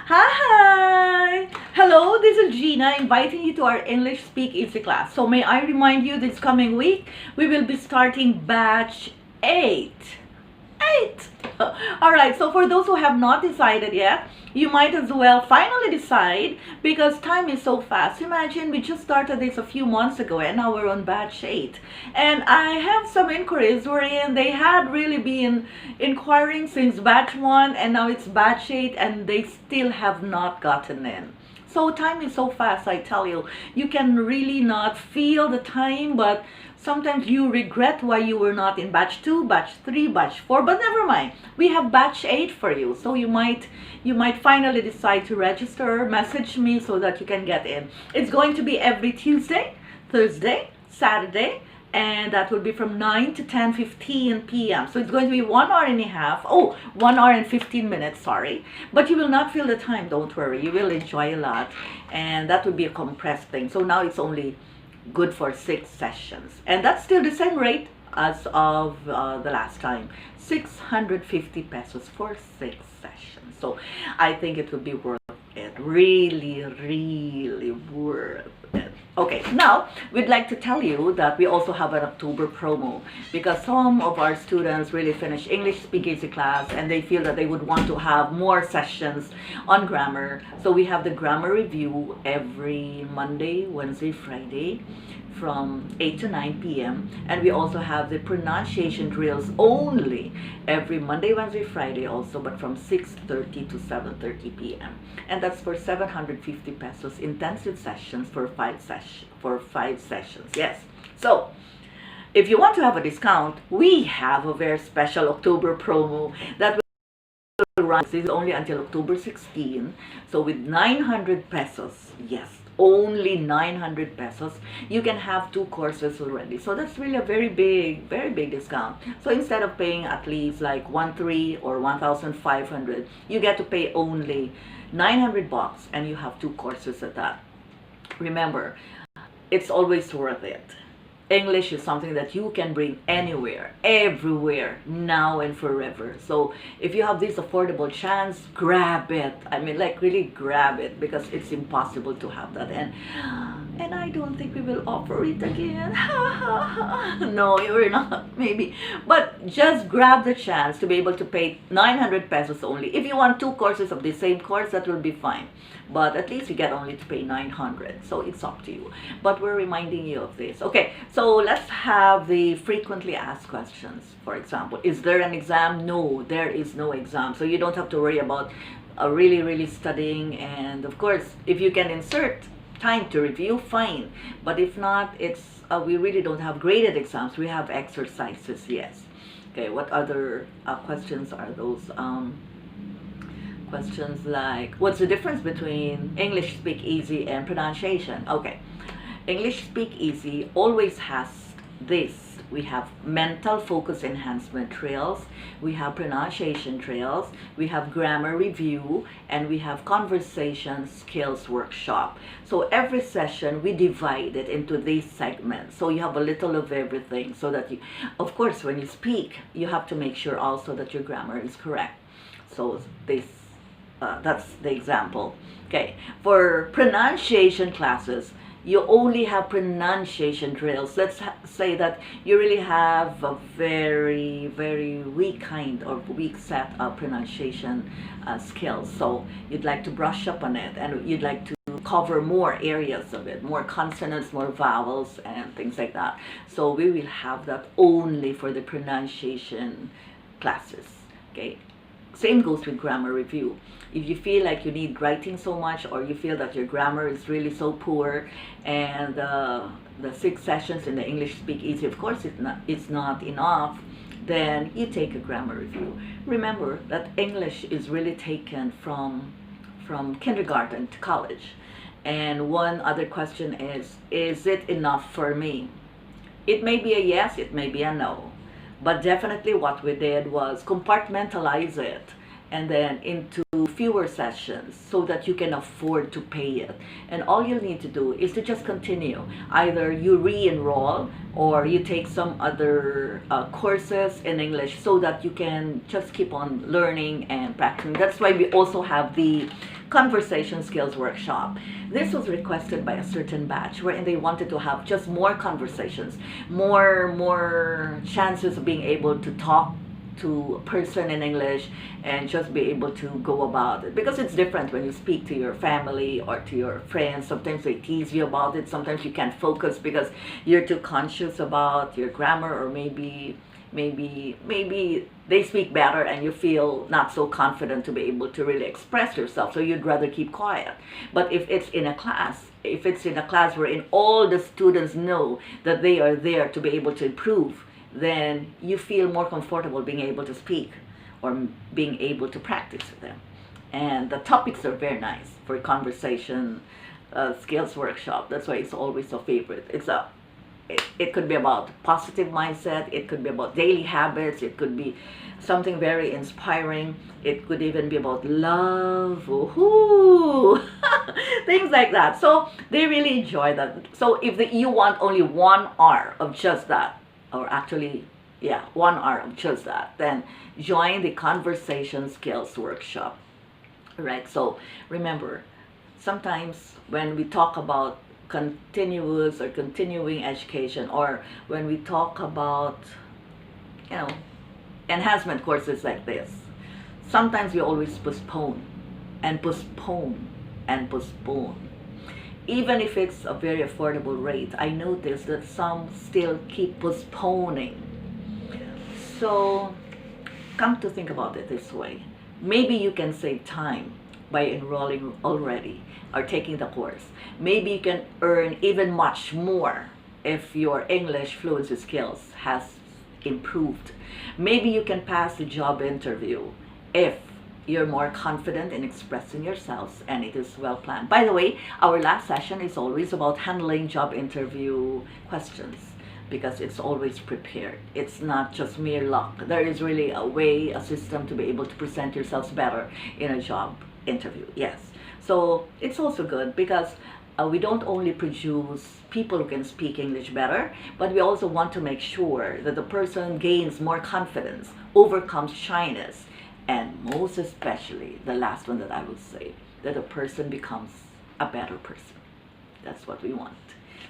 Hi! Hello, this is Gina inviting you to our English Speak Easy class. So may I remind you this coming week we will be starting batch 8. 8! Alright, so for those who have not decided yet, you might as well finally decide because time is so fast. Imagine we just started this a few months ago and now we're on batch 8. And I have some inquiries wherein they had really been inquiring since batch 1 and now it's batch 8 and they still have not gotten in. So time is so fast, I tell you. You can really not feel the time, but sometimes you regret why you were not in batch 2, batch 3, batch 4, but never mind. We have batch 8 for you. So you might finally decide to register, message me so that you can get in. It's going to be every Tuesday, Thursday, Saturday, and that will be from 9 to 10:15 p.m. So it's going to be 1 hour and a half. Oh, 1 hour and 15 minutes, sorry. But you will not feel the time, don't worry. You will enjoy a lot. And that will be a compressed thing. So now it's only good for 6 sessions. And that's still the same rate as of the last time. 650 pesos for 6 sessions. So I think it will be worth it. Really, really worth it. Okay, now we'd like to tell you that we also have an October promo because some of our students really finish English Speak Easy class and they feel that they would want to have more sessions on grammar. So we have the grammar review every Monday, Wednesday, Friday from 8 to 9 p.m. and we also have the pronunciation drills only every Monday, Wednesday, Friday also, but from 6:30 to 7:30 p.m. and that's for 750 pesos intensive sessions for 5 sessions. Yes. So if you want to have a discount, we have a very special October promo that will run. This is only until October 16. So with 900 pesos, yes, only 900 pesos, you can have 2 courses already. So that's really a very big discount. So instead of paying at least like 1,300 or 1,500, you get to pay only 900 bucks and you have 2 courses at that. Remember, it's always worth it. English is something that you can bring anywhere, everywhere, now and forever. So if you have this affordable chance, grab it. I mean, like really grab it because it's impossible to have that. And I don't think we will offer it again. No, you're not, maybe. But just grab the chance to be able to pay 900 pesos only. If you want 2 courses of the same course, that will be fine. But at least you get only to pay 900. So it's up to you. But we're reminding you of this. Okay, so let's have the frequently asked questions. For example, is there an exam? No, there is no exam. So you don't have to worry about really studying. And of course, if you can insert time to review, fine. But if not, it's we really don't have graded exams. We have exercises, yes. Okay, what other questions are those? Questions like, what's the difference between English Speak Easy and pronunciation? Okay, English Speak Easy always has this. We have mental focus enhancement drills, we have pronunciation drills, we have grammar review, and we have conversation skills workshop. So every session we divide it into these segments. So you have a little of everything so that you, of course, when you speak, you have to make sure also that your grammar is correct. So this that's the example. Okay, for pronunciation classes, you only have pronunciation drills. Let's say that you really have a very weak kind or weak set of pronunciation skills. So you'd like to brush up on it and you'd like to cover more areas of it, more consonants, more vowels and things like that. So we will have that only for the pronunciation classes. Okay, same goes with grammar review. If you feel like you need writing so much or you feel that your grammar is really so poor and the 6 sessions in the English Speak Easy, of course it's not enough, then you take a grammar review. Remember that English is really taken from kindergarten to college. And one other question is it enough for me? It may be a yes, it may be a no. But definitely what we did was compartmentalize it and then into fewer sessions so that you can afford to pay it. And all you need to do is to just continue. Either you re-enroll or you take some other courses in English so that you can just keep on learning and practicing. That's why we also have the conversation skills workshop. This was requested by a certain batch wherein they wanted to have just more conversations, more chances of being able to talk to a person in English and just be able to go about it, because it's different when you speak to your family or to your friends. Sometimes they tease you about it, sometimes you can't focus because you're too conscious about your grammar, or maybe they speak better and you feel not so confident to be able to really express yourself, so you'd rather keep quiet. But if it's in a class wherein all the students know that they are there to be able to improve, then you feel more comfortable being able to speak or being able to practice with them. And the topics are very nice for conversation skills workshop. That's why it's always a favorite. It could be about positive mindset, it could be about daily habits, it could be something very inspiring, it could even be about love, woohoo, things like that. So they really enjoy that. So if you want only 1 hour of just that, or actually, yeah, 1 hour of just that, then join the conversation skills workshop. Right? So remember, sometimes when we talk about continuous or continuing education, or when we talk about, enhancement courses like this, sometimes we always postpone and postpone and postpone. Even if it's a very affordable rate, I notice that some still keep postponing. So come to think about it this way, maybe you can save time by enrolling already or taking the course. Maybe you can earn even much more if your English fluency skills has improved. Maybe you can pass the job interview if you're more confident in expressing yourselves and it is well planned. By the way, our last session is always about handling job interview questions, because it's always prepared. It's not just mere luck. There is really a way, a system to be able to present yourselves better in a job interview. Yes. So it's also good because we don't only produce people who can speak English better, but we also want to make sure that the person gains more confidence, overcomes shyness, and most especially, the last one that I will say, that a person becomes a better person. That's what we want.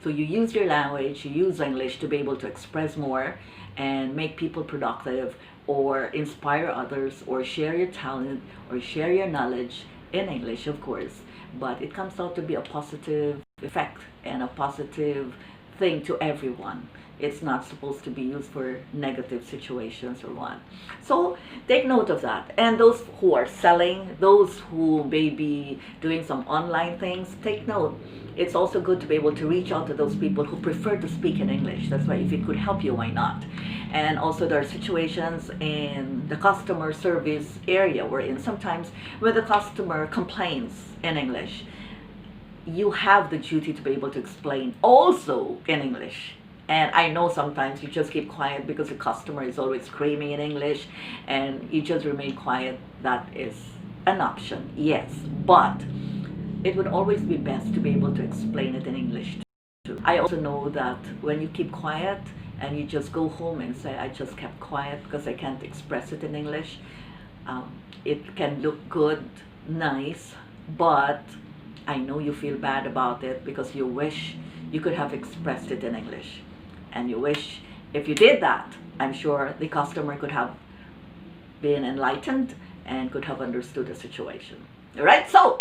So you use your language, you use English to be able to express more and make people productive, or inspire others, or share your talent, or share your knowledge in English, of course. But it comes out to be a positive effect and a positive thing to everyone. It's not supposed to be used for negative situations or what. So take note of that. And those who are selling, those who may be doing some online things, take note. It's also good to be able to reach out to those people who prefer to speak in English. That's why if it could help you, why not? And also there are situations in the customer service area wherein sometimes when the customer complains in English, you have the duty to be able to explain also in English. And I know sometimes you just keep quiet because the customer is always screaming in English and you just remain quiet. That is an option, yes. But it would always be best to be able to explain it in English too. I also know that when you keep quiet and you just go home and say, I just kept quiet because I can't express it in English, it can look good, nice, but I know you feel bad about it because you wish you could have expressed it in English. And you wish if you did that, I'm sure the customer could have been enlightened and could have understood the situation. All right, so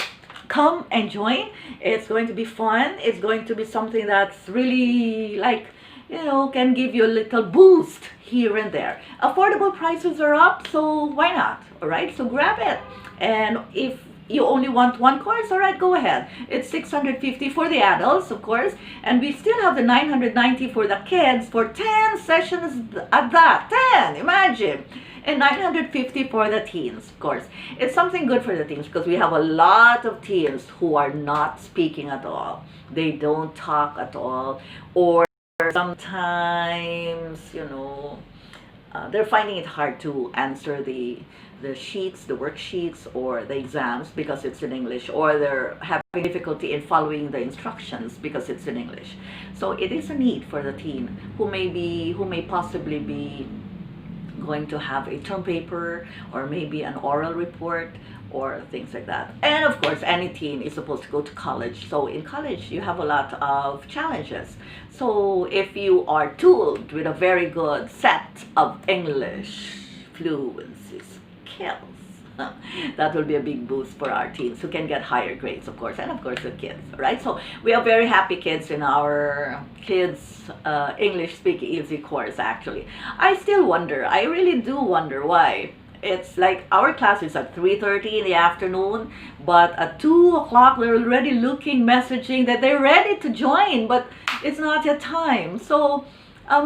come and join. It's going to be fun. It's going to be something that's really like, can give you a little boost here and there. Affordable prices are up, so why not? All right, so grab it. And if you only want one course, all right, go ahead. It's $650 for the adults, of course, and we still have the $990 for the kids for 10 sessions at that. 10, imagine. And $950 for the teens, of course. It's something good for the teens because we have a lot of teens who are not speaking at all. They don't talk at all, or sometimes, they're finding it hard to answer the sheets, the worksheets, or the exams because it's in English, or they're having difficulty in following the instructions because it's in English. So it is a need for the teen who may possibly be going to have a term paper or maybe an oral report or things like that. And of course, any teen is supposed to go to college. So in college, you have a lot of challenges. So if you are tooled with a very good set of English fluency skills, that will be a big boost for our teens who can get higher grades, of course, and of course the kids, right? So we have very happy kids in our kids English Speak Easy course. Actually, I still wonder, I really do wonder why it's like our class is at 3:30 in the afternoon, but at 2 o'clock they're already looking, messaging that they're ready to join, but it's not yet time. So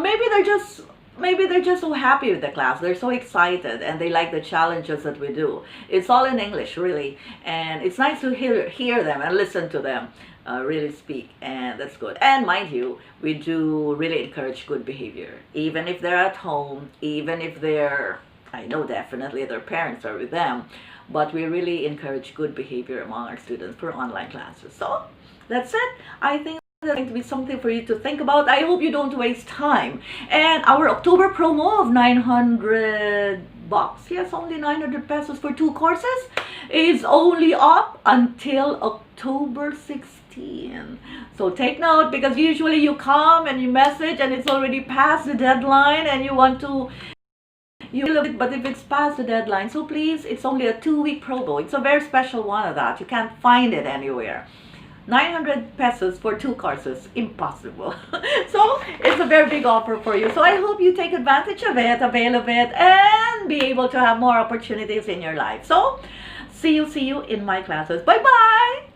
maybe they're just so happy with the class. They're so excited and they like the challenges that we do. It's all in English, really, and it's nice to hear them and listen to them really speak, and that's good. And mind you, we do really encourage good behavior, even if they're at home, even if they're, I know definitely their parents are with them, but we really encourage good behavior among our students for online classes. So that's it. I think that's going to be something for you to think about. I hope you don't waste time. And our October promo of 900 bucks, yes, only 900 pesos for 2 courses, is only up until October 16. So take note, because usually you come and you message and it's already past the deadline and you want to love it, but if it's past the deadline, so please, it's only a 2-week promo. It's a very special one of that. You can't find it anywhere. 900 pesos for 2 courses, impossible. So it's a very big offer for you. So I hope you take advantage of it, avail of it, and be able to have more opportunities in your life. So see you in my classes. Bye bye.